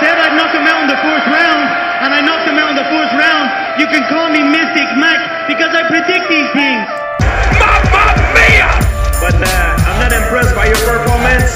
said I'd knock him out in the fourth round, and I knocked him out in the fourth round. You can call me Mystic Mac because I predict these things. Mamma mia! But I'm not impressed by your performance.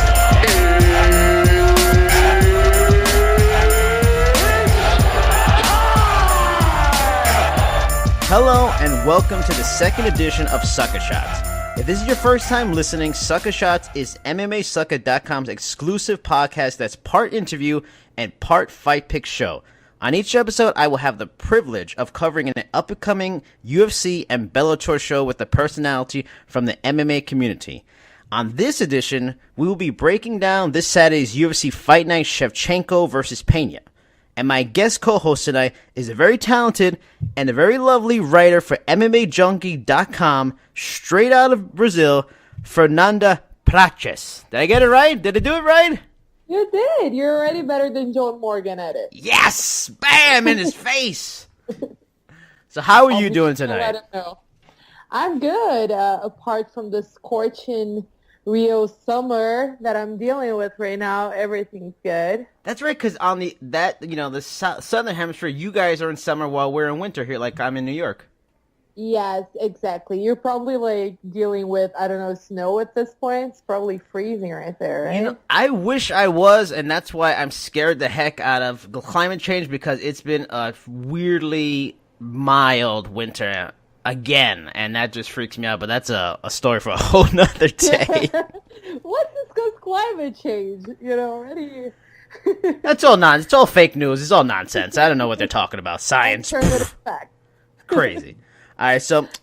Hello and welcome to the second edition of Sucka Shots. If this is your first time listening, Sucka Shots is MMASucka.com's exclusive podcast that's part interview and part fight pick show. On each episode, I will have the privilege of covering an up-and-coming UFC and Bellator show with a personality from the MMA community. On this edition, we will be breaking down this Saturday's UFC Fight Night Shevchenko versus Pena. And my guest co-host tonight is a very talented and a very lovely writer for MMAJunkie.com, straight out of Brazil, Fernanda Prates. Did I get it right? Did I do it right? You did. You're already better than John Morgan at it. Yes! Bam! In his face! So how are you doing tonight? Let him know. I'm good. Apart from the scorching Rio summer that I'm dealing with right now, everything's good. That's right, because on the southern hemisphere, you guys are in summer while we're in winter here, like I'm in New York. Yes, exactly. You're probably like dealing with, I don't know, snow at this point. It's probably freezing right there, right? You know, I wish I was, and that's why I'm scared the heck out of climate change, because it's been a weirdly mild winter again, and that just freaks me out. But that's a story for a whole nother day. Let's discuss climate change, already. That's all nonsense. It's all fake news. It's all nonsense. I don't know what they're talking about. Science. Alternative fact. Crazy. All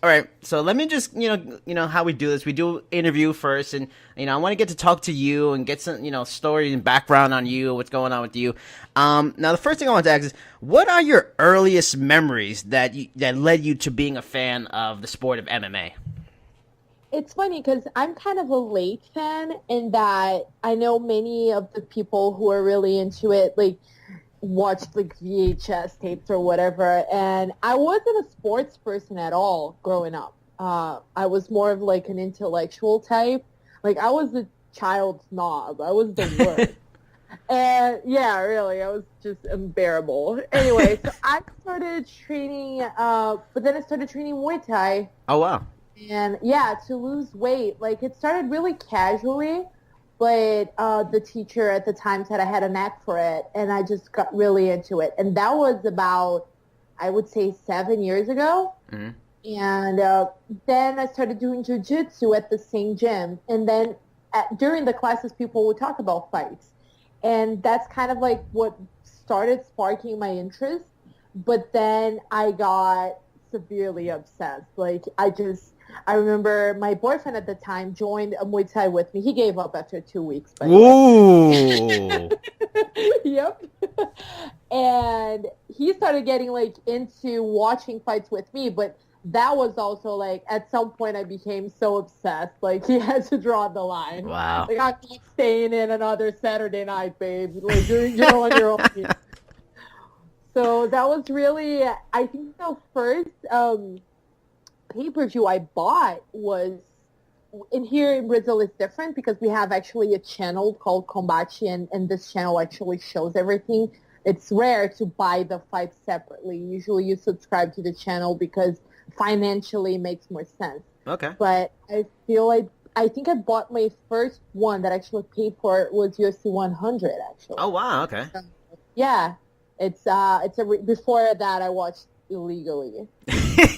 right. So let me just, how we do this. We do interview first, and, I want to get to talk to you and get some, story and background on you, what's going on with you. Now, the first thing I want to ask is, what are your earliest memories that led you to being a fan of the sport of MMA? It's funny because I'm kind of a late fan in that I know many of the people who are really into it, like, watched like VHS tapes or whatever, and I wasn't a sports person at all growing up. I was more of like an intellectual type. Like I was a child snob. I was the worst. And yeah, really, I was just unbearable. Anyway, so I started training, but then I started training Muay Thai. Oh wow. And yeah, to lose weight. Like it started really casually. But the teacher at the time said I had a knack for it, and I just got really into it. And that was about, I would say, 7 years ago. Mm-hmm. And then I started doing jiu-jitsu at the same gym. And then during the classes, people would talk about fights. And that's kind of like what started sparking my interest. But then I got severely obsessed. Like, I remember my boyfriend at the time joined a Muay Thai with me. He gave up after 2 weeks. But ooh. Yep. And he started getting like into watching fights with me, but that was also like at some point I became so obsessed. Like he had to draw the line. Wow. Like I'm not staying in another Saturday night, babe. Like you're on your own. So that was really, I think the first pay-per-view I bought was, in here in Brazil it's different because we have actually a channel called Combate, and this channel actually shows everything. It's rare to buy the fights separately. Usually you subscribe to the channel because financially it makes more sense. Okay. But I feel like, I think I bought my first one that actually paid for it was UFC 100 actually. Oh wow, okay. Yeah. Before that I watched illegally.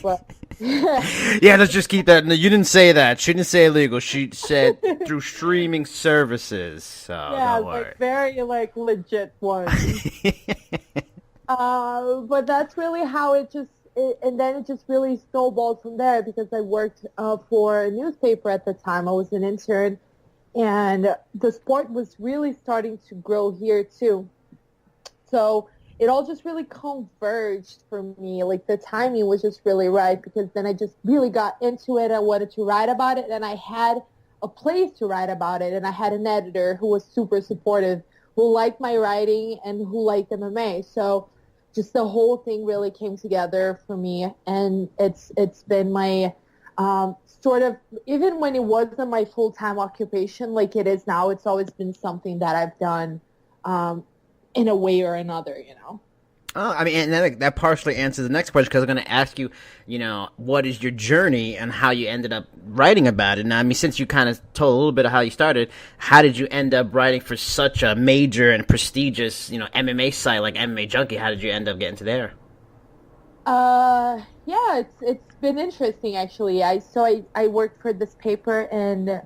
But yeah, let's just keep that. No, you didn't say that. She didn't say illegal. She said through streaming services. So yeah, don't worry. like very like legit ones. But that's really how and then it just really snowballed from there because I worked for a newspaper at the time. I was an intern, and the sport was really starting to grow here too. So it all just really converged for me. Like the timing was just really right because then I just really got into it. I wanted to write about it, and I had a place to write about it, and I had an editor who was super supportive, who liked my writing and who liked MMA. So just the whole thing really came together for me, and it's been my sort of, even when it wasn't my full-time occupation like it is now, it's always been something that I've done in a way or another, you know. Oh, I mean, and that partially answers the next question, because I'm going to ask you, what is your journey and how you ended up writing about it. Now, I mean, since you kind of told a little bit of how you started, how did you end up writing for such a major and prestigious, MMA site like MMA Junkie? How did you end up getting to there? Yeah, it's been interesting, actually. I worked for this paper, and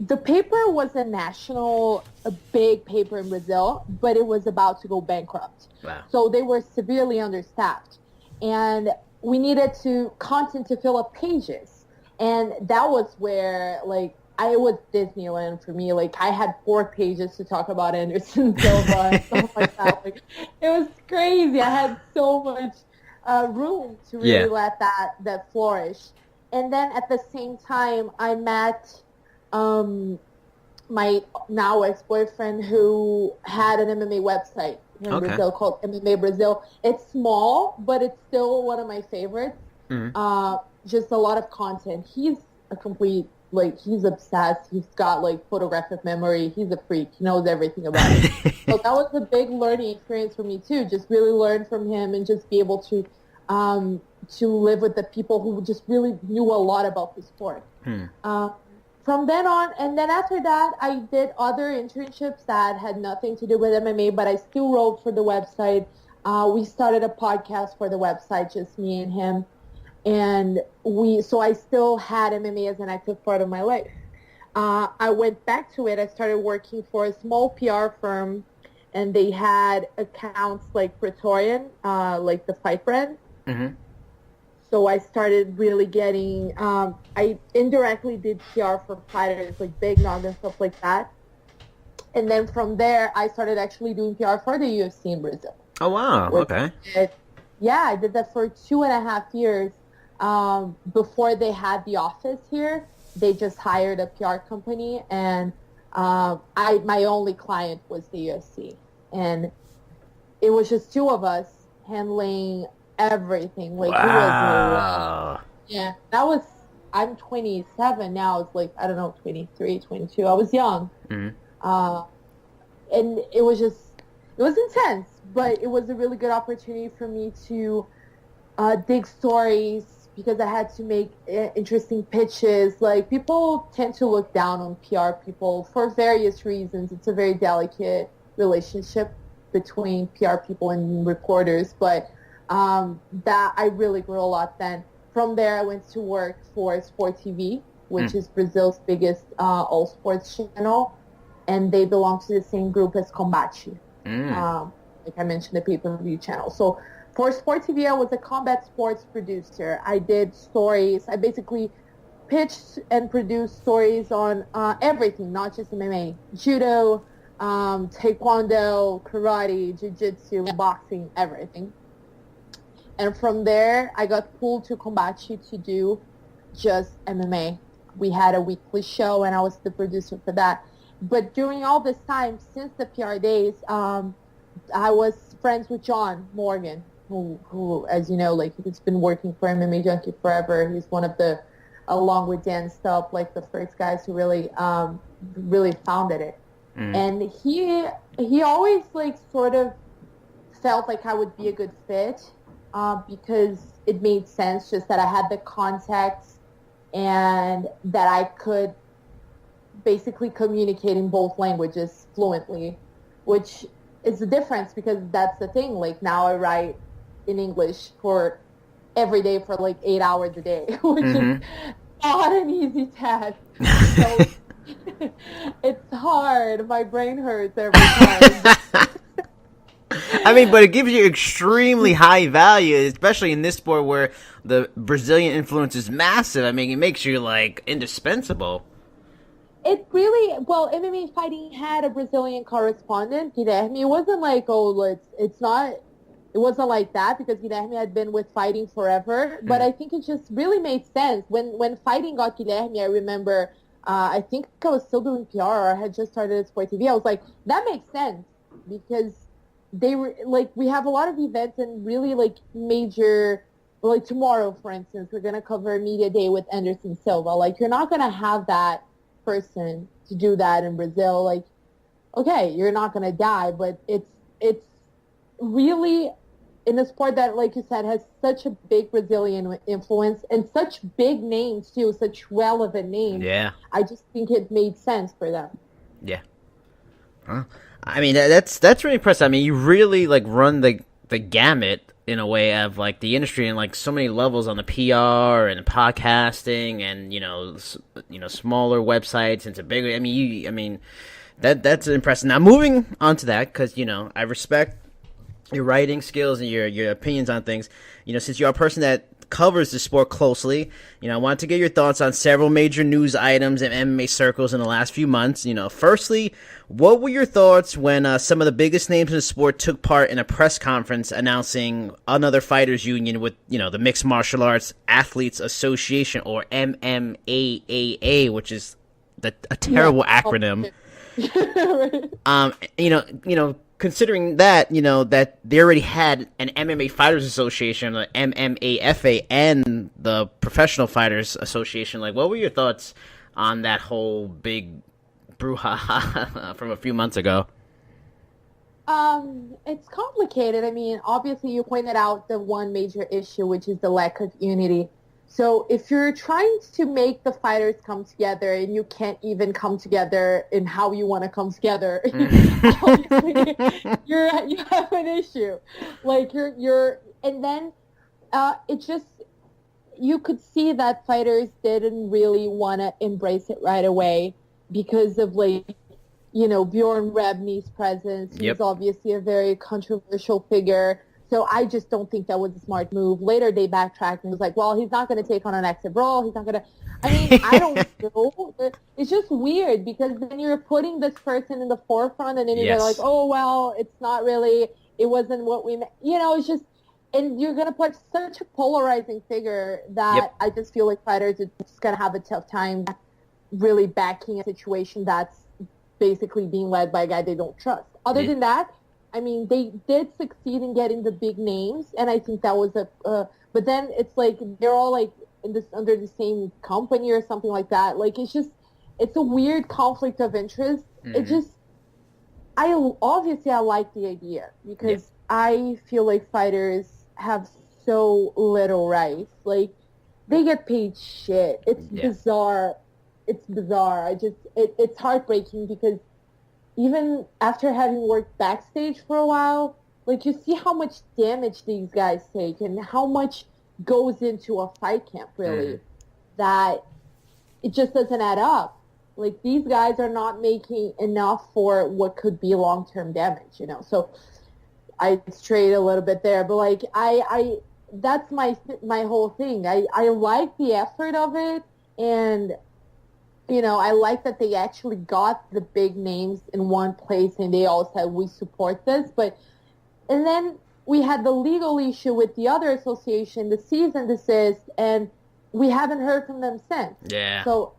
the paper was a big paper in Brazil, but it was about to go bankrupt. Wow. So they were severely understaffed, and we needed content to fill up pages. And that was where, like, it was Disneyland for me. Like, I had 4 pages to talk about Anderson Silva and stuff like that. Like, it was crazy. I had so much room to really let that flourish. And then at the same time, I met my now ex-boyfriend, who had an MMA website here in Brazil called MMA Brazil. It's small, but it's still one of my favorites. Just a lot of content. He's a complete, he's obsessed. He's got, photographic memory. He's a freak. He knows everything about it. So that was a big learning experience for me, too. Just really learn from him and just be able to live with the people who just really knew a lot about the sport. From then on, and then after that, I did other internships that had nothing to do with MMA, but I still wrote for the website. We started a podcast for the website, just me and him. And so I still had MMA as an active part of my life. I went back to it. I started working for a small PR firm, and they had accounts like Praetorian, like the fight brand. So I started really getting, I indirectly did PR for fighters like Big Nog and stuff like that. And then from there, I started actually doing PR for the UFC in Brazil. Oh, wow. Okay. I did that for 2.5 years. Before they had the office here, they just hired a PR company, and my only client was the UFC. And it was just 2 of us handling everything. Wow. It was that was, I'm 27 now. It's 23, 22. I was young. And it was intense, but it was a really good opportunity for me to dig stories, because I had to make interesting pitches. People tend to look down on PR people for various reasons. It's a very delicate relationship between PR people and reporters, but that I really grew a lot then. From there, I went to work for Sport TV, which is Brazil's biggest all sports channel, and they belong to the same group as Combate. Like I mentioned, the pay-per-view channel. So for Sport TV, I was a combat sports producer. I did stories. I basically pitched and produced stories on everything, not just MMA, judo, taekwondo, karate, jiu-jitsu, boxing, everything. And from there, I got pulled to Combate to do just MMA. We had a weekly show, and I was the producer for that. But during all this time, since the PR days, I was friends with John Morgan, who, as you know, he's been working for MMA Junkie forever. He's one of the, along with Dan Stubb, the first guys who really founded it. And he always sort of felt like I would be a good fit. Because it made sense, just that I had the contacts and that I could basically communicate in both languages fluently, which is the difference, because that's the thing. Now I write in English for every day for 8 hours a day, which is not an easy task. So it's hard. My brain hurts every time. I mean, but it gives you extremely high value, especially in this sport where the Brazilian influence is massive. I mean, it makes you, indispensable. It really, MMA Fighting had a Brazilian correspondent, Guilherme. It wasn't it wasn't like that, because Guilherme had been with Fighting forever. But I think it just really made sense. When Fighting got Guilherme, I remember, I think I was still doing PR, or I had just started at Sport TV. I was like, that makes sense, because they were we have a lot of events and really major, tomorrow, for instance, we're going to cover Media Day with Anderson Silva. You're not going to have that person to do that in Brazil. Okay, you're not going to die, but it's really in a sport that, like you said, has such a big Brazilian influence and such big names too, such relevant names. Yeah. I just think it made sense for them. Yeah. Huh. I mean, that's really impressive. I mean, you really like run the gamut in a way of like the industry and like so many levels on the PR and podcasting and smaller websites into bigger. I mean, that's impressive. Now moving on to that, because I respect your writing skills and your opinions on things. Since you're a person that covers the sport closely, I wanted to get your thoughts on several major news items in MMA circles in the last few months. Firstly, what were your thoughts when some of the biggest names in the sport took part in a press conference announcing another fighters union with, the Mixed Martial Arts Athletes Association, or MMAAA, which is a terrible acronym. Considering that, that they already had an MMA Fighters Association, the MMAFA, and the Professional Fighters Association, like, what were your thoughts on that whole big brouhaha from a few months ago? It's complicated. I mean, obviously you pointed out the one major issue, which is the lack of unity. So if you're trying to make the fighters come together and you can't even come together in how you want to come together, obviously you have an issue. Like and then it just, you could see that fighters didn't really want to embrace it right away because of Bjorn Rebney's presence. He's obviously a very controversial figure. So I just don't think that was a smart move. Later they backtracked and was like, well, he's not going to take on an active role. He's not going to, I don't know. It's just weird because then you're putting this person in the forefront and then you're like, oh, well, it's not really, it wasn't what we meant. It's just, and you're going to put such a polarizing figure that I just feel like fighters are just going to have a tough time really backing a situation that's basically being led by a guy they don't trust. Other than that, they did succeed in getting the big names, and I think that was but then it's like they're all like under the same company or something like that. Like it's a weird conflict of interest. Mm-hmm. I like the idea because I feel like fighters have so little rights. Like they get paid shit. It's bizarre. It's bizarre. It's heartbreaking because even after having worked backstage for a while, like you see how much damage these guys take and how much goes into a fight camp, really, that it just doesn't add up. Like these guys are not making enough for what could be long-term damage, So I strayed a little bit there, but like I that's my whole thing. I like the effort of it, and I like that they actually got the big names in one place and they all said, we support this. And then we had the legal issue with the other association, the cease and desist, and we haven't heard from them since. Yeah. So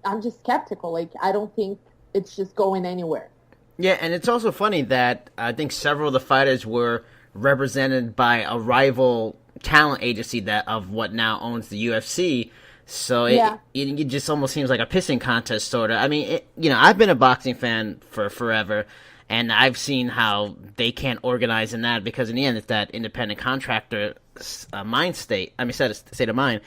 I'm just skeptical. Like, I don't think it's just going anywhere. Yeah, and it's also funny that I think several of the fighters were represented by a rival talent agency of what now owns the UFC. So it just almost seems like a pissing contest, sort of. I've been a boxing fan for forever, and I've seen how they can't organize in that because in the end, it's that independent contractor state of mind.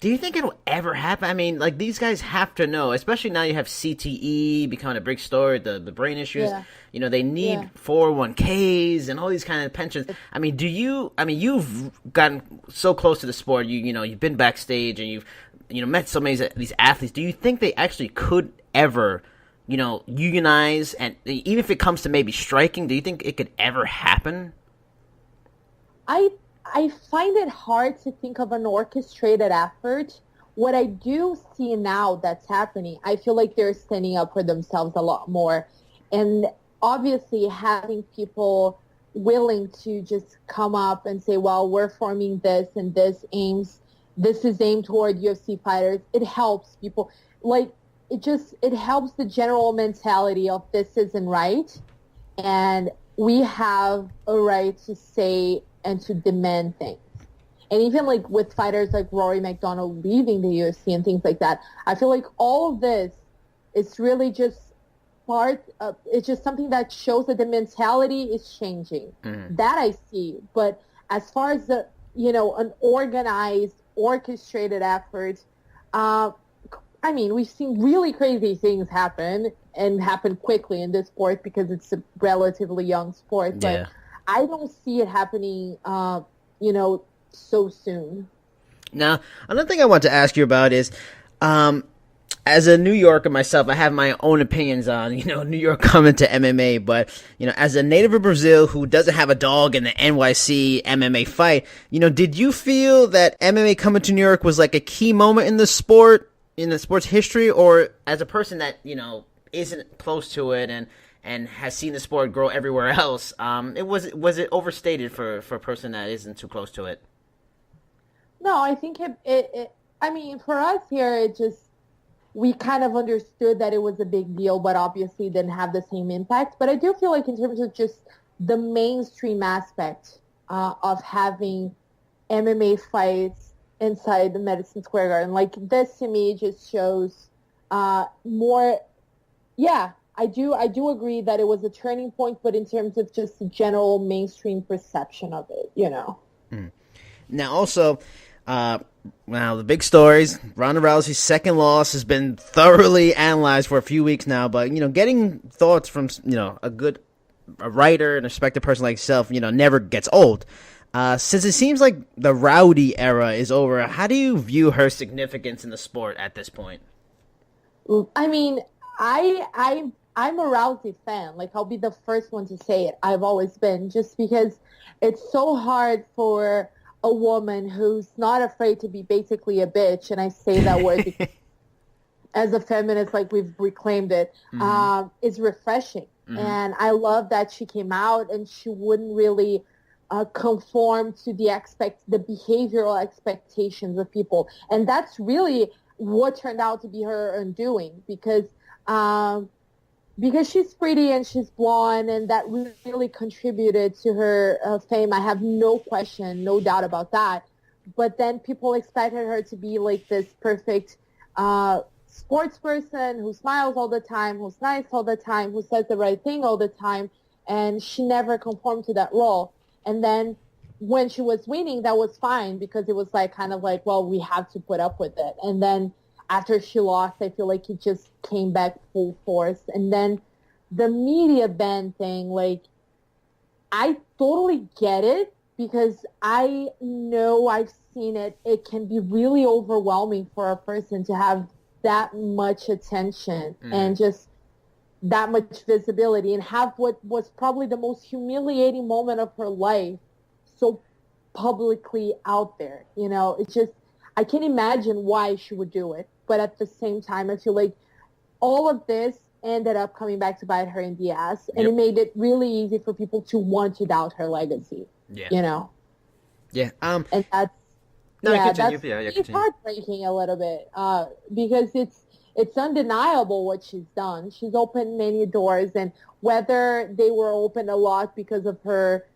Do you think it'll ever happen? These guys have to know, especially now you have CTE becoming a big story, the brain issues. Yeah. They need 401ks and all these kind of pensions. You've gotten so close to the sport. You've been backstage and you've met so many of these athletes. Do you think they actually could ever, unionize? And even if it comes to maybe striking, do you think it could ever happen? I find it hard to think of an orchestrated effort. What I do see now that's happening, I feel like they're standing up for themselves a lot more. And obviously having people willing to just come up and say, well, we're forming this and this is aimed toward UFC fighters. It helps people. Like, it helps the general mentality of this isn't right. And we have a right to say and to demand things. And even like with fighters like Rory McDonald leaving the UFC and things like that, I feel like all of this is really just part, it's just something that shows that the mentality is changing. That I see. But as far as the, an organized, orchestrated effort, I mean, we've seen really crazy things happen and happen quickly in this sport because it's a relatively young sport. But I don't see it happening, so soon. Now, another thing I want to ask you about is, as a New Yorker myself, I have my own opinions on, New York coming to MMA, but, as a native of Brazil who doesn't have a dog in the NYC MMA fight, did you feel that MMA coming to New York was like a key moment in the sport's history, or as a person that, isn't close to it and has seen the sport grow everywhere else, was it overstated for a person that isn't too close to it? No, I think I mean, for us here, we kind of understood that it was a big deal, but obviously didn't have the same impact. But I do feel like in terms of just the mainstream aspect of having MMA fights inside the Madison Square Garden, like this to me just shows more. Yeah, I do agree that it was a turning point, but in terms of just the general mainstream perception of it, Now, also, the big stories. Ronda Rousey's second loss has been thoroughly analyzed for a few weeks now, but, getting thoughts from, a writer and a respected person like yourself, never gets old. Since it seems like the Rowdy era is over, how do you view her significance in the sport at this point? I mean, I'm a Rousey fan. Like, I'll be the first one to say it. I've always been, just because it's so hard for a woman who's not afraid to be basically a bitch, and I say that word because as a feminist, like we've reclaimed it, is refreshing. And I love that she came out and she wouldn't really conform to the behavioral expectations of people. And that's really what turned out to be her undoing, because she's pretty and she's blonde, and that really contributed to her fame. I have no question, no doubt about that. But then people expected her to be like this perfect sports person who smiles all the time, who's nice all the time, who says the right thing all the time, and she never conformed to that role. And then when she was winning, that was fine, because it was like kind of like, well, we have to put up with it. And then after she lost, I feel like it just came back full force. And then the media ban thing, like, I totally get it, because I know, I've seen it. It can be really overwhelming for a person to have that much attention and just that much visibility, and have what was probably the most humiliating moment of her life so publicly out there. It's just, I can't imagine why she would do it. But at the same time, I feel like all of this ended up coming back to bite her in the ass, and it made it really easy for people to want to doubt her legacy. Yeah. Yeah. And that's, continue. It's heartbreaking a little bit, because it's undeniable what she's done. She's opened many doors, and whether they were opened a lot because of her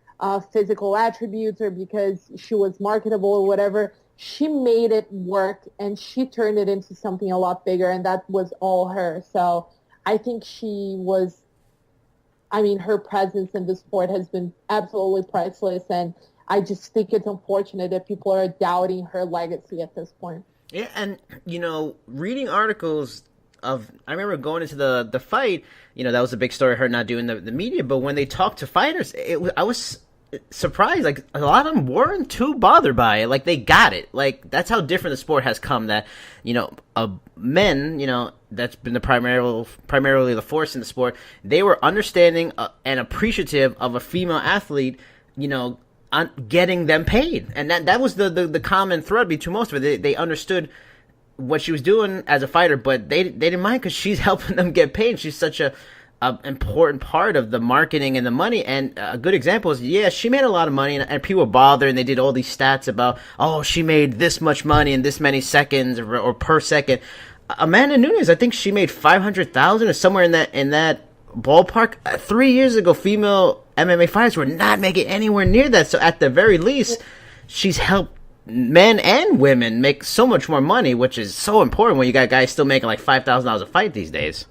physical attributes or because she was marketable or whatever, she made it work, and she turned it into something a lot bigger, and that was all her. So I think her presence in the sport has been absolutely priceless, and I just think it's unfortunate that people are doubting her legacy at this point. Yeah, and, reading articles I remember going into the fight, that was a big story, her not doing the media, but when they talked to fighters, I was surprised, like, a lot of them weren't too bothered by it. Like, they got it. Like, that's how different the sport has come, that, men, that's been primarily the force in the sport, they were understanding and appreciative of a female athlete, on getting them paid. And that was the common thread between most of it. They understood what she was doing as a fighter, but they didn't mind, because she's helping them get paid. She's such a important part of the marketing and the money. And a good example is, she made a lot of money, and people were bothered, and they did all these stats about, she made this much money in this many seconds or per second. Amanda Nunes, I think she made $500,000 or somewhere in that ballpark. 3 years ago, female MMA fighters were not making anywhere near that. So at the very least, she's helped men and women make so much more money, which is so important when you got guys still making like $5,000 a fight these days.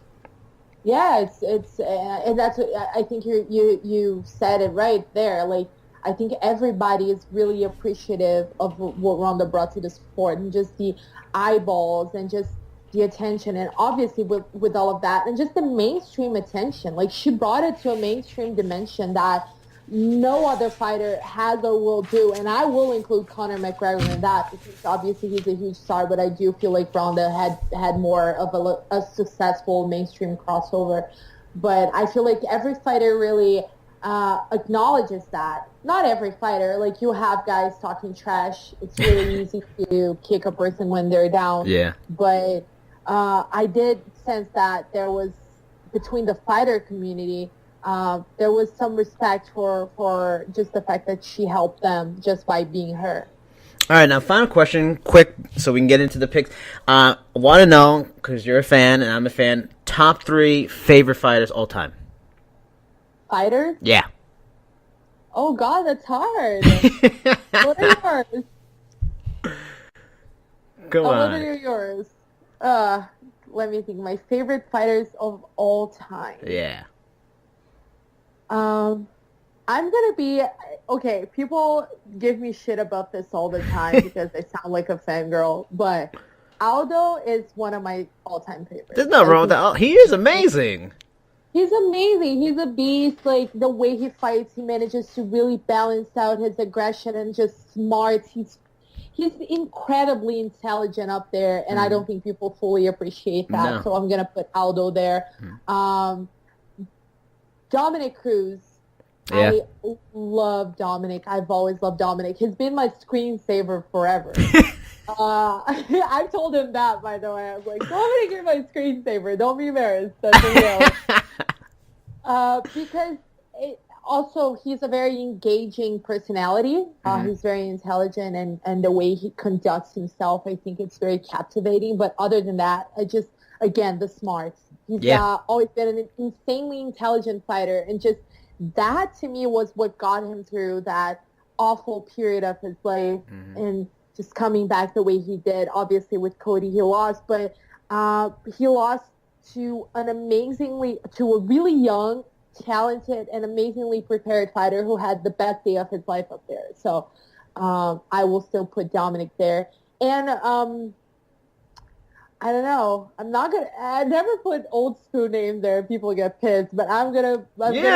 Yeah, it's and that's what, I think you said it right there. Like I think everybody is really appreciative of what Ronda brought to the sport and just the eyeballs and just the attention and obviously with all of that and just the mainstream attention. Like she brought it to a mainstream dimension that no other fighter has or will do, and I will include Conor McGregor in that because obviously he's a huge star, but I do feel like Ronda had more of a successful mainstream crossover. But I feel like every fighter really acknowledges that. Not every fighter. Like you have guys talking trash. It's really easy to kick a person when they're down. Yeah. But I did sense that there was between the fighter community. There was some respect for just the fact that she helped them just by being her. All right, now final question, quick, so we can get into the picks. Want to know, because you're a fan and I'm a fan, top 3 favorite fighters all time. Fighters? Yeah. Oh God, that's hard. What are yours? Go on. What are yours? Let me think. My favorite fighters of all time. Yeah. I'm gonna be okay. People give me shit about this all the time because I sound like a fangirl, but Aldo is one of my all-time favorites. There's nothing wrong with that. He is amazing. He's amazing. He's a beast. Like the way he fights, he manages to really balance out his aggression and just smart. He's incredibly intelligent up there, and I don't think people fully appreciate that. No. So I'm gonna put Aldo there. Dominic Cruz. Yeah. I love Dominic. I've always loved Dominic. He's been my screensaver forever. I've told him that, by the way. I was like, Dominic, you're my screensaver. Don't be embarrassed. That's real. Because also he's a very engaging personality. He's very intelligent, and the way he conducts himself, I think it's very captivating. But other than that, again, the smarts. He's always been an insanely intelligent fighter, and just that to me was what got him through that awful period of his life and just coming back the way he did. Obviously with Cody he lost, but he lost to a really young, talented, and amazingly prepared fighter who had the best day of his life up there. So I will still put Dominic there. And I don't know. I never put old school names there. People get pissed, but I'm gonna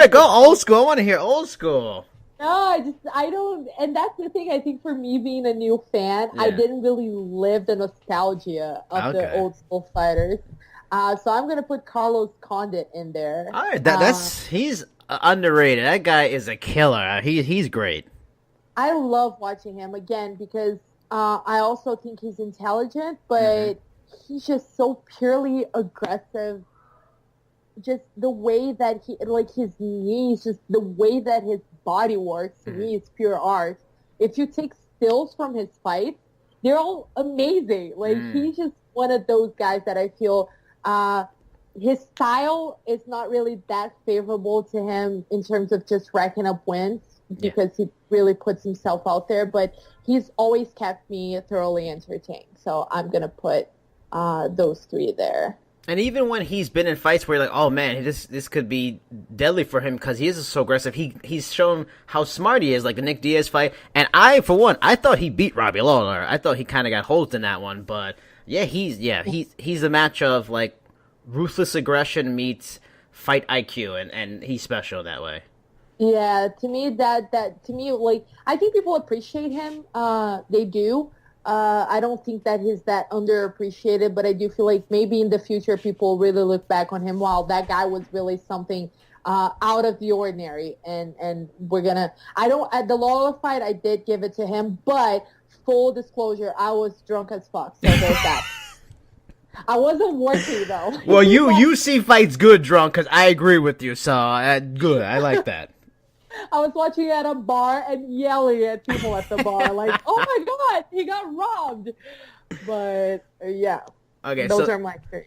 Go old school. I want to hear old school. No, I don't, and that's the thing. I think for me being a new fan, I didn't really live the nostalgia of the old school fighters. So I'm gonna put Carlos Condit in there. All right, he's underrated. That guy is a killer. He's great. I love watching him again because I also think he's intelligent, but he's just so purely aggressive. Just the way that his knees, just the way that his body works, to me, is pure art. If you take stills from his fights, they're all amazing. Like, he's just one of those guys that I feel his style is not really that favorable to him in terms of just racking up wins because he really puts himself out there, but he's always kept me thoroughly entertained. So I'm going to put those 3 there. And even when he's been in fights where you're like, oh man, this could be deadly for him because he is so aggressive, he's shown how smart he is, like the Nick Diaz fight. And I thought he beat Robbie Lawler. I thought he kind of got holed in that one, but he's a match of like ruthless aggression meets fight IQ, and he's special that way. Yeah, to me like I think people appreciate him. They do. I don't think that he's that underappreciated, but I do feel like maybe in the future people really look back on him. Wow, that guy was really something out of the ordinary. And we're gonna. At the Lawler fight, I did give it to him, but full disclosure, I was drunk as fuck. So there's that. I wasn't working though. Well, you see fights good drunk, because I agree with you. So good, I like that. I was watching at a bar and yelling at people at the bar, like, "Oh my god, he got robbed!" But yeah, okay, those are my 3.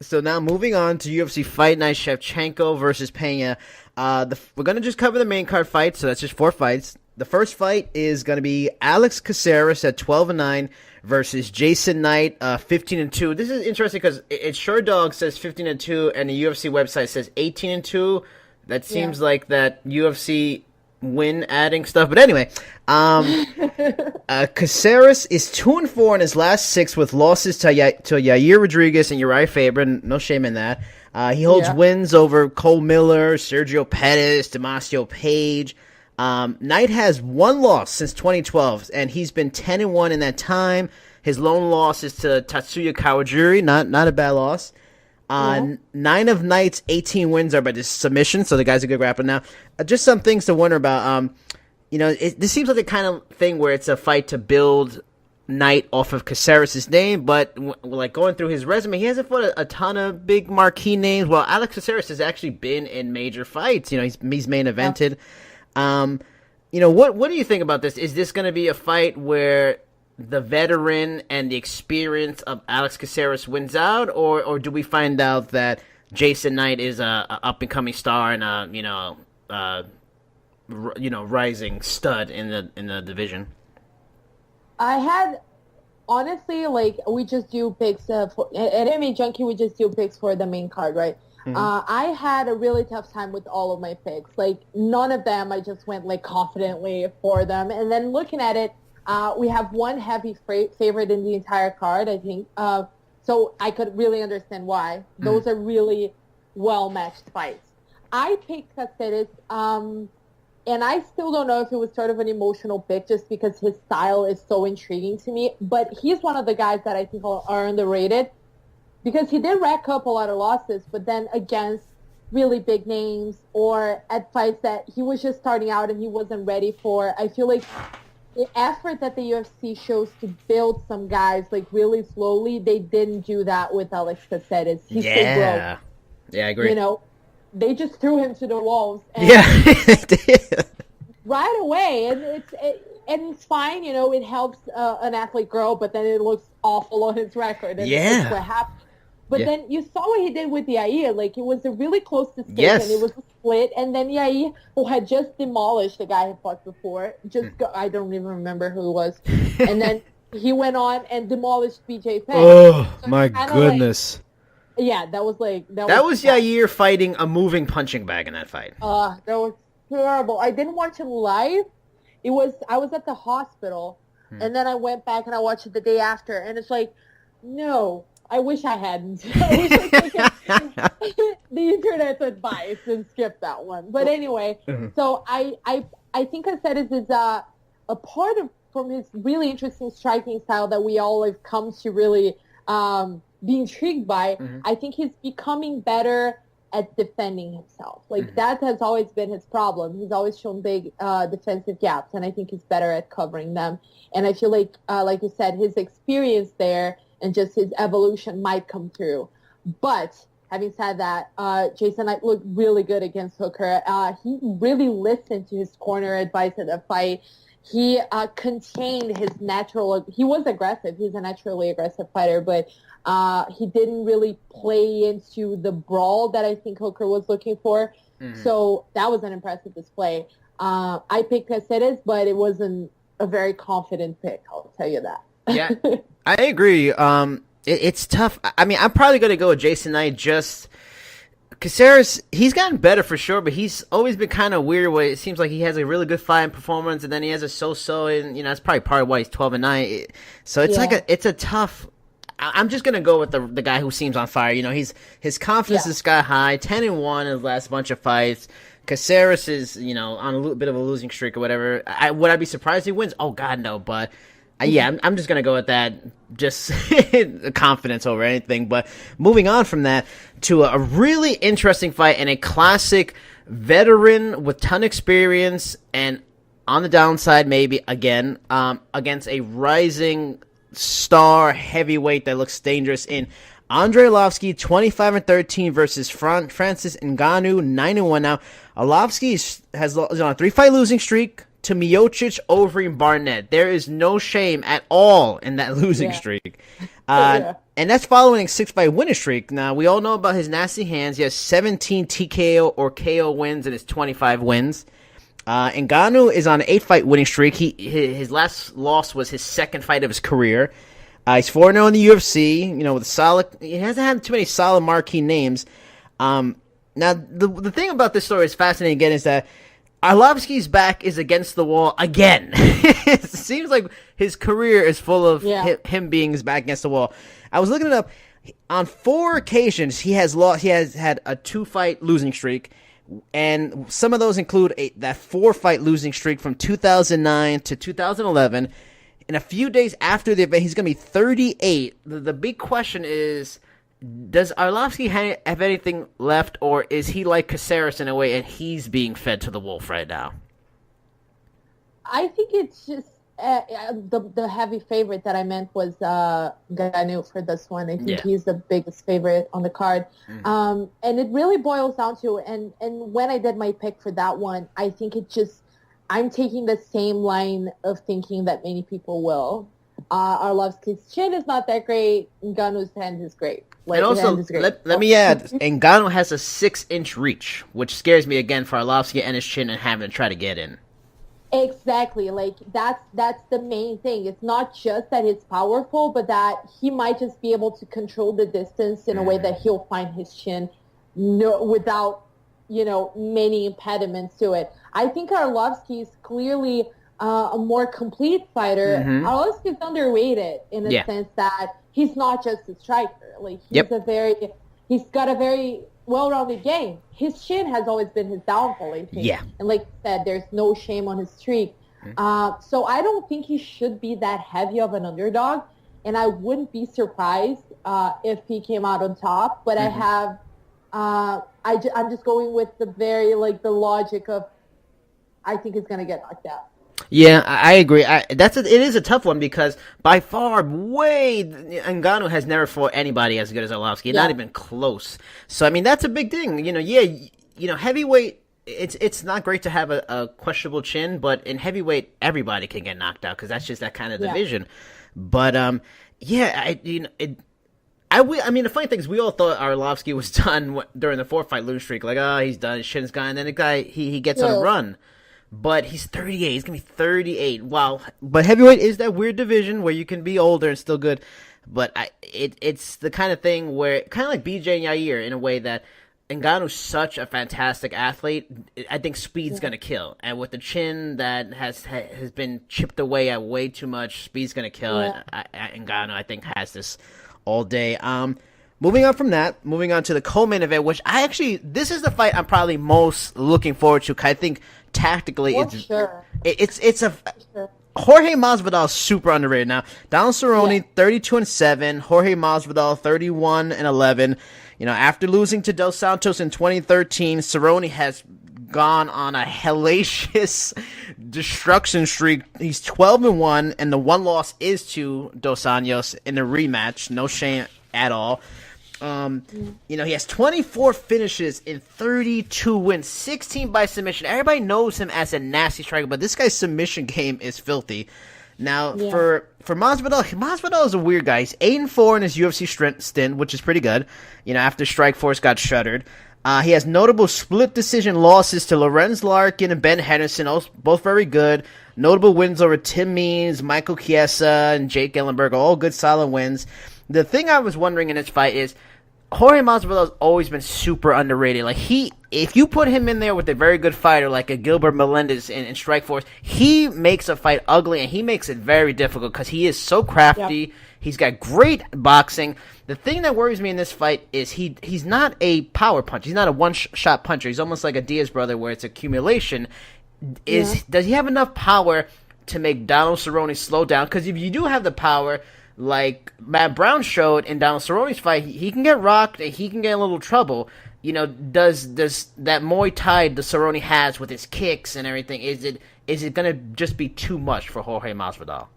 So now moving on to UFC Fight Night, Shevchenko versus Pena. We're gonna just cover the main card fights, so that's just 4 fights. the first fight is going to be Alex Caceres at 12-9 versus Jason Knight, 15-2. This is interesting because it Sure Dog says 15-2, and the UFC website says 18-2. That seems like that UFC win adding stuff. But anyway, Caceres is 2-4 in his last 6 with losses to Yair Rodriguez and Uriah Faber. No shame in that. He holds wins over Cole Miller, Sergio Pettis, Damasio Page. Knight has 1 loss since 2012, and he's been 10-1 in that time. His lone loss is to Tatsuya Kawajiri, not a bad loss. 9 of Knight's 18 wins are by submission, so the guy's a good grappler now. Just some things to wonder about. This seems like the kind of thing where it's a fight to build Knight off of Caceres' name, but like going through his resume, he hasn't fought a ton of big marquee names. Well, Alex Caceres has actually been in major fights. He's main evented. What do you think about this? Is this going to be a fight where the veteran and the experience of Alex Caceres wins out, or do we find out that Jason Knight is a up and coming star and a rising stud in the division? I had honestly we just do picks at MMA Junkie. We just do picks for the main card, right? Mm-hmm. I had a really tough time with all of my picks. None of them I just went confidently for them. And then looking at it, we have one heavy favorite in the entire card, I think. So I could really understand why. Those are really well-matched fights. I picked Caceres, and I still don't know if it was sort of an emotional pick just because his style is so intriguing to me. But he's one of the guys that I think are underrated because he did rack up a lot of losses, but then against really big names or at fights that he was just starting out and he wasn't ready for. I feel like the effort that the UFC shows to build some guys really slowly, they didn't do that with Alex Caceres. He stayed broke. Yeah, I agree. They just threw him to the wolves. And they did. Right away, and it's fine. It helps an athlete grow, but then it looks awful on his record. And that's what happened. But then you saw what he did with Yair. It was a really close decision. It was a split. And then Yair, who had just demolished the guy he fought before, I don't even remember who it was. And then he went on and demolished BJ Penn. Oh, so my goodness. That was that was Yair fighting a moving punching bag in that fight. That was terrible. I didn't watch it live. I was at the hospital, and then I went back and I watched it the day after, and it's no. I wish I hadn't. I wish I'd taken the internet's advice and skipped that one. But anyway, so I think Caceres is a part of from his really interesting striking style that we all have come to really be intrigued by. I think he's becoming better at defending himself. That has always been his problem. He's always shown big defensive gaps, and I think he's better at covering them. And I feel like you said, his experience there and just his evolution might come through. But having said that, Jason Knight looked really good against Hooker. He really listened to his corner advice at the fight. He contained his natural. He was aggressive. He's a naturally aggressive fighter, but he didn't really play into the brawl that I think Hooker was looking for. So that was an impressive display. I picked Caceres, but it wasn't a very confident pick, I'll tell you that. Yeah, I agree. It's tough. I mean, I'm probably going to go with Jason Knight. Just Caceres, he's gotten better for sure, but he's always been kind of weird where it seems like he has a really good fight performance, and then he has a so-so, and that's probably part of why he's 12-9. So it's it's a tough. I'm just gonna go with the guy who seems on fire. His confidence is sky high. 10-1 in the last bunch of fights. Caceres is on a little bit of a losing streak or whatever. Would I be surprised he wins? Oh God, no. But I'm just gonna go with that. Just confidence over anything. But moving on from that to a really interesting fight and a classic veteran with ton of experience and on the downside maybe again against a rising star heavyweight that looks dangerous in Andrei Arlovski, 25-13 versus Francis Ngannou, 9-1 now. Arlovski has on a 3-fight losing streak to Miocic, Overeem, Barnett. There is no shame at all in that losing streak. And that's following a 6-fight winning streak. Now, we all know about his nasty hands. He has 17 TKO or KO wins in his 25 wins. Ngannou is on an 8-fight winning streak. His last loss was his second fight of his career. He's 4-0 in the UFC. With a solid. He hasn't had too many solid marquee names. Now the thing about this story is fascinating again is that Arlovsky's back is against the wall again. It seems like his career is full of him being his back against the wall. I was looking it up. On 4 occasions, he has lost. He has had a 2-fight losing streak, and some of those include that 4-fight losing streak from 2009 to 2011. And a few days after the event, he's going to be 38. The big question is, does Arlovsky have anything left, or is he like Caceres in a way, and he's being fed to the wolf right now? I think it's just the heavy favorite that I meant was Ngannou for this one. I think he's the biggest favorite on the card. And it really boils down to, and when I did my pick for that one, I think I'm taking the same line of thinking that many people will. Arlovsky's chin is not that great. Ngannou's hand is great. And also, let me add, Ngannou has a 6-inch reach, which scares me again for Arlovsky and his chin and having to try to get in. Exactly. That's the main thing. It's not just that he's powerful, but that he might just be able to control the distance in a way that he'll find his chin without, many impediments to it. I think Arlovsky is clearly a more complete fighter. Arlovsky is underrated in the sense that he's not just a striker. He's got a very well-rounded game. His chin has always been his downfall, I think. Yeah. And like you said, there's no shame on his streak. So I don't think he should be that heavy of an underdog, and I wouldn't be surprised if he came out on top. But I'm just going with the logic of I think he's going to get knocked out. Yeah, I agree. It is a tough one because by far, Ngannou has never fought anybody as good as Arlovsky, not even close. So I mean, that's a big thing. Heavyweight. It's not great to have a questionable chin, but in heavyweight, everybody can get knocked out because that's just that kind of division. But the funny thing is, we all thought Arlovsky was done during the 4-fight losing streak. Like, he's done, his chin's gone, and then the guy he gets on a run. But he's 38. He's going to be 38. Wow. But heavyweight is that weird division where you can be older and still good. But it's the kind of thing where, kind of like BJ and Yair in a way that Ngannou's such a fantastic athlete. I think speed's going to kill. And with the chin that has been chipped away at way too much, speed's going to kill. Ngannou, I think, has this all day. Moving on from that, moving on to the co-main event, which this is the fight I'm probably most looking forward to. I think tactically, it's Jorge Masvidal is super underrated now. Donald Cerrone, 32-7. Jorge Masvidal, 31-11. After losing to Dos Santos in 2013, Cerrone has gone on a hellacious destruction streak. He's 12-1, and the one loss is to Dos Anjos in a rematch. No shame at all. He has 24 finishes in 32 wins, 16 by submission. Everybody knows him as a nasty striker, but this guy's submission game is filthy. Now, for Masvidal is a weird guy. He's 8-4 in his UFC stint, which is pretty good. After Strikeforce got shuttered. He has notable split decision losses to Lorenz Larkin and Ben Henderson, both very good. Notable wins over Tim Means, Michael Chiesa, and Jake Ellenberger, all good, solid wins. The thing I was wondering in this fight is, Jorge Masvidal has always been super underrated. If you put him in there with a very good fighter like a Gilbert Melendez in Strikeforce, he makes a fight ugly and he makes it very difficult because he is so crafty. Yep. He's got great boxing. The thing that worries me in this fight is he's not a power puncher. He's not a one-shot puncher. He's almost like a Diaz brother where it's accumulation. Does he have enough power to make Donald Cerrone slow down? Because if you do have the power, like Matt Brown showed in Donald Cerrone's fight, he can get rocked and he can get in a little trouble. Does that Muay Thai the Cerrone has with his kicks and everything, is it going to just be too much for Jorge Masvidal?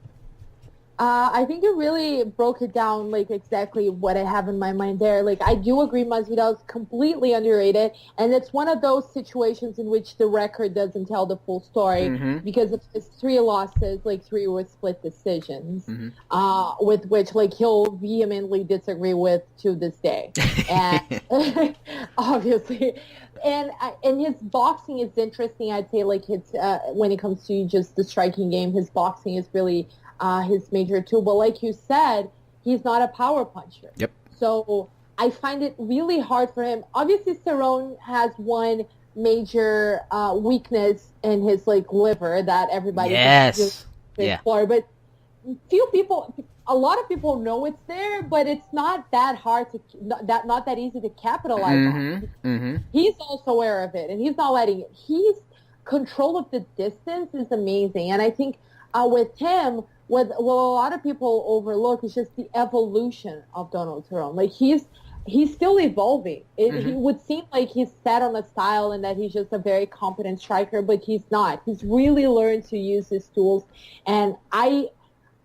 I think you really broke it down, exactly what I have in my mind there. I do agree Masvidal is completely underrated, and it's one of those situations in which the record doesn't tell the full story because of his 3 losses, 3 were split decisions, with which, he'll vehemently disagree with to this day. And obviously, and his boxing is interesting. I'd say like when it comes to just the striking game, his boxing is really his major tool. But like you said, he's not a power puncher. Yep. So I find it really hard for him. Obviously, Cerrone has one major weakness in his like liver that everybody for, but a lot of people know it's there, but it's not that hard to not that easy to capitalize on. Mm-hmm. He's also aware of it, and he's not letting it. His control of the distance is amazing, and I think with him, what a lot of people overlook is just the evolution of Donald Cerrone. Like he's still evolving. He would seem like he's set on a style and that he's just a very competent striker, but he's not. He's really learned to use his tools, and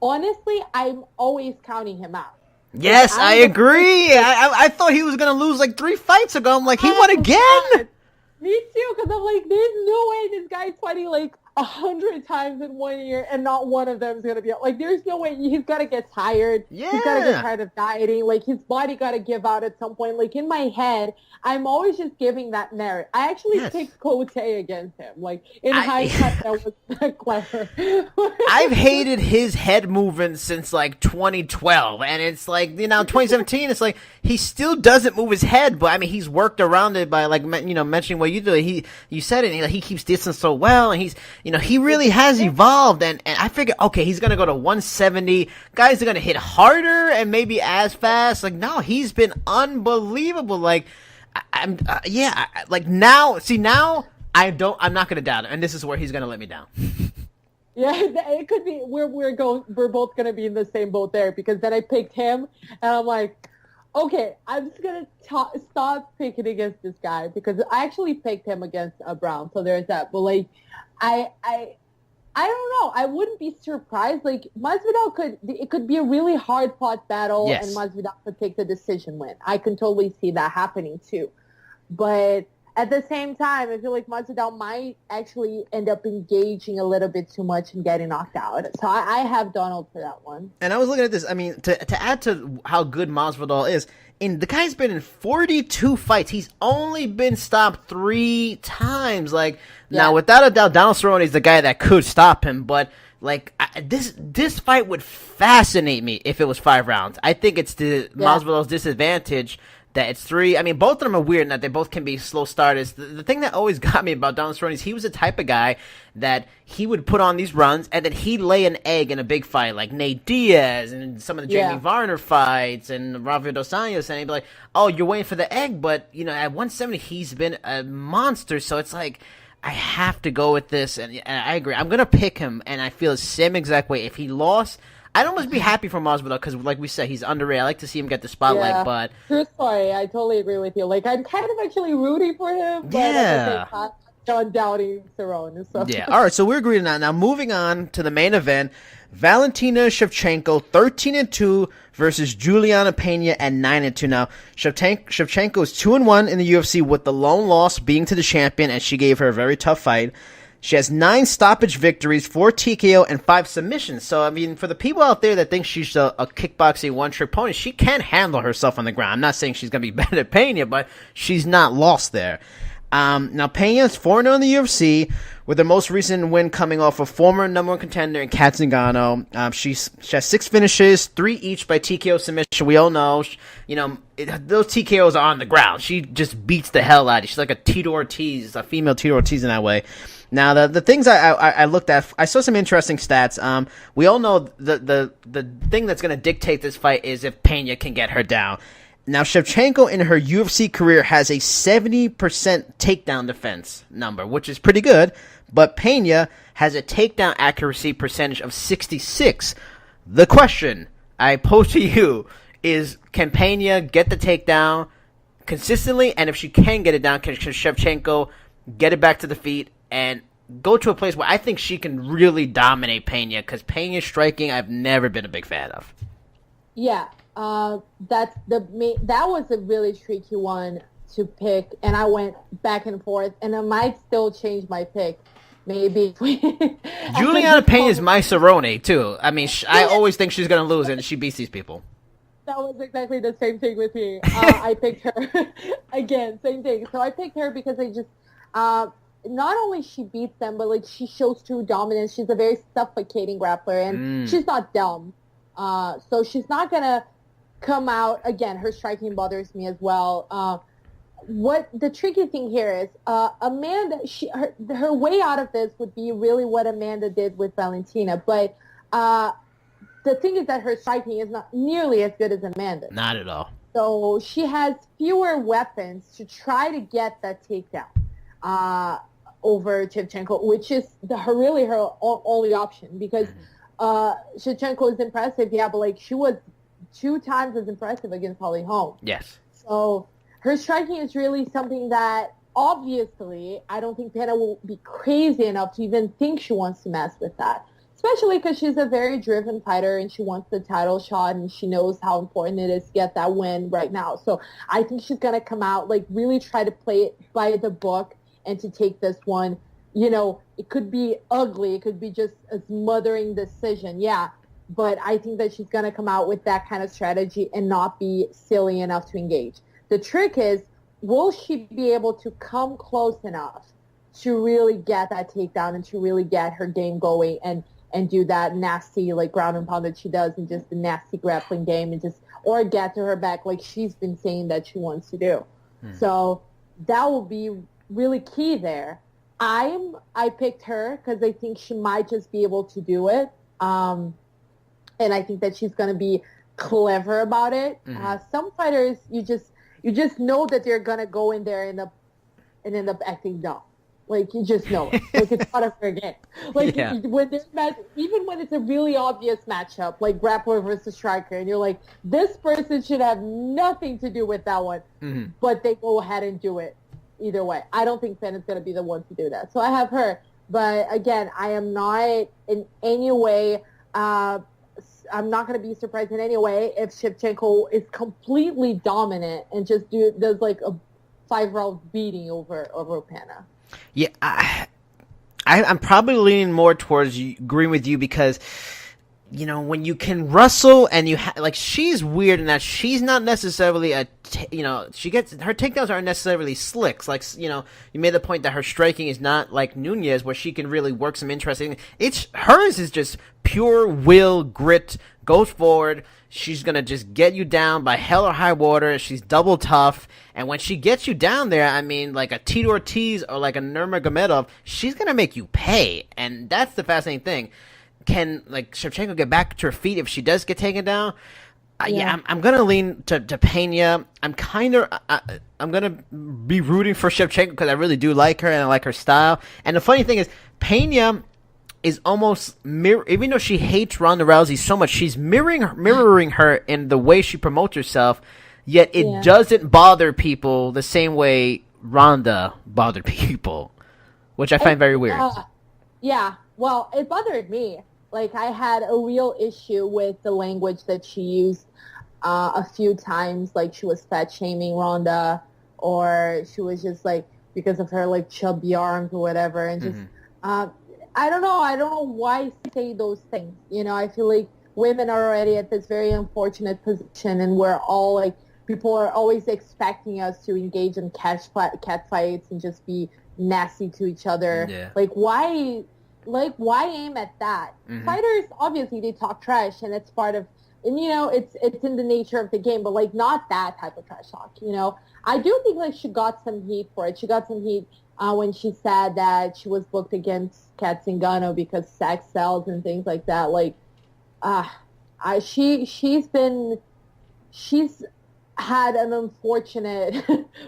honestly, I'm always counting him out. Yes, I agree. I thought he was going to lose like 3 fights ago. I'm like, he won again? Me too, because I'm like, there's no way this guy's fighting like 100 times in 1 year and not one of them is going to be like, there's no way. He's got to get tired. Yeah. He's got to get tired of dieting. Like, his body got to give out at some point. Like, in my head, I'm always just giving that merit. I actually picked Cote against him. Like, in hindsight, that was not clever. I've hated his head movement since, like, 2012. And it's like, 2017, it's like, he still doesn't move his head. But, I mean, he's worked around it by, like, mentioning what you do. You said it, and he keeps distance so well. And he's, he really has evolved. And I figured, okay, he's going to go to 170. Guys are going to hit harder and maybe as fast. Like, no, he's been unbelievable. Like, I'm not gonna doubt it, and this is where he's gonna let me down. Yeah, it could be. We're both gonna be in the same boat there, because then I picked him, and I'm like, okay, I'm just gonna stop picking against this guy, because I actually picked him against Brown. So there's that. But like, I don't know. I wouldn't be surprised. Like, Masvidal could be a really hard fought battle, and Masvidal could take the decision win. I can totally see that happening too. But at the same time, I feel like Masvidal might actually end up engaging a little bit too much and getting knocked out. So I have Donald for that one. And I was looking at this. I mean, to add to how good Masvidal is, the guy's been in 42 fights. He's only been stopped 3 times. Like, now, without a doubt, Donald Cerrone is the guy that could stop him. But, like, this fight would fascinate me if it was 5 rounds. I think it's to Masvidal's disadvantage that it's 3. I mean, both of them are weird in that they both can be slow starters. The thing that always got me about Donald Cerrone is he was the type of guy that he would put on these runs and then he'd lay an egg in a big fight, like Nate Diaz and some of the Jamie Varner fights and Rafael dos Anjos, and he'd be like, oh, you're waiting for the egg, but, at 170, he's been a monster, so it's like, I have to go with this, and I agree. I'm going to pick him, and I feel the same exact way. If he lost, I'd almost be happy for Masvidal, because, like we said, he's underrated. I like to see him get the spotlight, but... True story. I totally agree with you. Like, I'm kind of actually rooting for him, but at the same time, I'm doubting Cerrone. So. Yeah, all right, so we're agreed on that. Now, moving on to the main event, Valentina Shevchenko, 13-2, versus Juliana Pena at 9-2. Now, Shevchenko is 2-1 in the UFC, with the lone loss being to the champion, and she gave her a very tough fight. She has 9 stoppage victories, 4 TKO, and 5 submissions. So, I mean, for the people out there that think she's a kickboxing one-trick pony, she can handle herself on the ground. I'm not saying she's going to be better than Pena, but she's not lost there. Now, Pena is 4-0 in the UFC, with the most recent win coming off a former number 1 contender in Kat Zingano. She has 6 finishes, 3 each by TKO submission. We all know, those TKOs are on the ground. She just beats the hell out of you. She's like a Tito Ortiz, a female Tito Ortiz in that way. Now, the things I looked at, I saw some interesting stats. We all know the thing that's going to dictate this fight is if Pena can get her down. Now, Shevchenko in her UFC career has a 70% takedown defense number, which is pretty good, but Pena has a takedown accuracy percentage of 66. The question I pose to you is, can Pena get the takedown consistently? And if she can get it down, can Shevchenko get it back to the feet and go to a place where I think she can really dominate Pena? Because Pena's striking, I've never been a big fan of. Yeah. That was a really tricky one to pick, and I went back and forth, and I might still change my pick, maybe. Juliana Pena is my Cerrone too. I mean, I always think she's gonna lose, and she beats these people. that was exactly the same thing with me. I picked her again, same thing. So I picked her because I just not only she beats them, but like she shows true dominance. She's a very suffocating grappler, and she's not dumb. So she's not gonna come out again. Her striking bothers me as well. What the tricky thing here is, Amanda. Her way out of this would be really what Amanda did with Valentina, but. The thing is that her striking is not nearly as good as Amanda's. Not at all. So she has fewer weapons to try to get that takedown over Shevchenko, which is her only option because Shevchenko is impressive, yeah, but like she was 2 times as impressive against Holly Holm. Yes. So her striking is really something that obviously I don't think Pena will be crazy enough to even think she wants to mess with that. Especially because she's a very driven fighter and she wants the title shot and she knows how important it is to get that win right now. So I think she's going to come out, like really try to play it by the book and to take this one. You know, it could be ugly. It could be just a smothering decision. Yeah. But I think that she's going to come out with that kind of strategy and not be silly enough to engage. The trick is, will she be able to come close enough to really get that takedown and to really get her game going and do that nasty like ground and pound that she does and just the nasty grappling game and just or get to her back like she's been saying that she wants to do. So that will be really key there. I picked her because I think she might just be able to do it. And I think that she's going to be clever about it. Some fighters, you just know that they're going to go in there and end up acting dumb. Like, you just know it. Like, it's part of her game. Like, when there's even when it's a really obvious matchup, like grappler versus striker, and you're like, this person should have nothing to do with that one, but they go ahead and do it either way. I don't think Pena's going to be the one to do that. So I have her. But, again, I am not in any way I'm not going to be surprised in any way if Shevchenko is completely dominant and just does, like, a 5-round beating over Pena. Yeah, I'm probably leaning more towards agreeing with you because, you know, when you can wrestle and you like, she's weird in that she's not necessarily she gets her takedowns aren't necessarily slicks. Like, you know, you made the point that her striking is not like Nunez where she can really work some interesting. Hers is just pure will, grit, goes forward. She's going to just get you down by hell or high water. She's double tough. And when she gets you down there, I mean, like a Tito Ortiz or like a Nurmagomedov, she's going to make you pay. And that's the fascinating thing. Can, like, Shevchenko get back to her feet if she does get taken down? I'm going to lean to Pena. I'm going to be rooting for Shevchenko because I really do like her and I like her style. And the funny thing is, Pena is almost even though she hates Ronda Rousey so much, she's mirroring her in the way she promotes herself, yet it doesn't bother people the same way Ronda bothered people, which I find very weird. Yeah, well, it bothered me. Like, I had a real issue with the language that she used a few times, like she was fat-shaming Ronda, or she was just, like, because of her, like, chubby arms or whatever, and just I don't know why say those things. You know, I feel like women are already at this very unfortunate position, and we're all like, people are always expecting us to engage in cat fights and just be nasty to each other. Yeah. Like, why aim at that? Fighters, obviously, they talk trash, and it's part of, and you know, it's in the nature of the game, but like not that type of trash talk. You know, I do think like she got some heat for it. She got some heat when she said that she was booked against Kat Zingano because sex sells and things like that. Like, she's had an unfortunate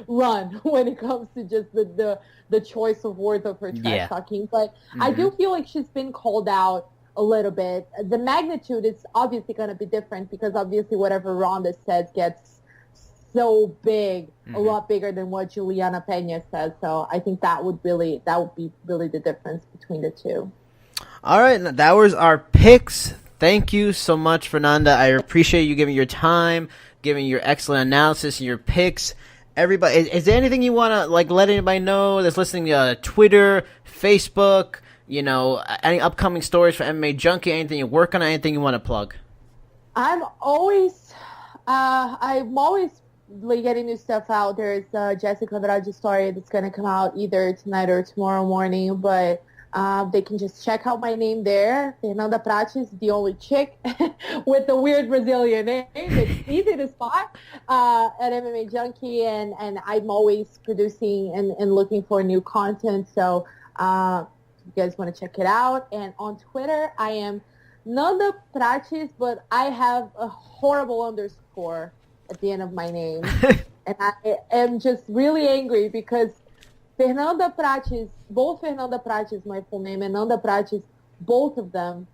run when it comes to just the choice of words of her trash talking. But I do feel like she's been called out a little bit. The magnitude is obviously going to be different because obviously whatever Ronda says gets so big, a lot bigger than what Juliana Pena says. So I think that would be really the difference between the two. All right, that was our picks. Thank you so much, Fernanda. I appreciate you giving your time, giving your excellent analysis and your picks. Everybody, is there anything you want to like let anybody know that's listening to Twitter, Facebook, you know, any upcoming stories for MMA Junkie, anything you're working on, anything you want to plug? I'm always I'm always like getting new stuff out. There's Jessica Andrade's story that's going to come out either tonight or tomorrow morning, but they can just check out my name there. Fernanda Prates, the only chick with the weird Brazilian name. It's easy to spot at MMA Junkie, and I'm always producing and looking for new content. So if you guys want to check it out. And on Twitter, I am Nanda Prates, but I have a horrible underscore at the end of my name. And I am just really angry because Fernanda Prates, both Fernanda Prates, my full name, and Nanda Prates, both of them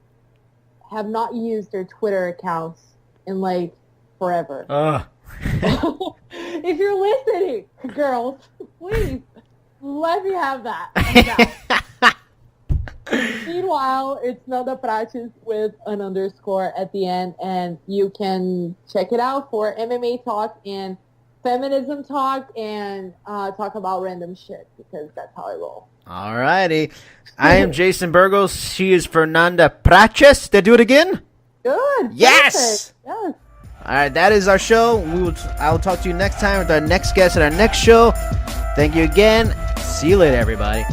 have not used their Twitter accounts in like forever. If you're listening, girls, please let me have that. Meanwhile, it's Nanda Prates with an underscore at the end, and you can check it out for MMA talk and feminism talk and talk about random shit, because that's how I roll. Alrighty. I am Jason Burgos. She is Fernanda Prates. Did I do it again? Good. Yes. Perfect. Yes. All right, that is our show. I will talk to you next time with our next guest at our next show. Thank you again. See you later, everybody.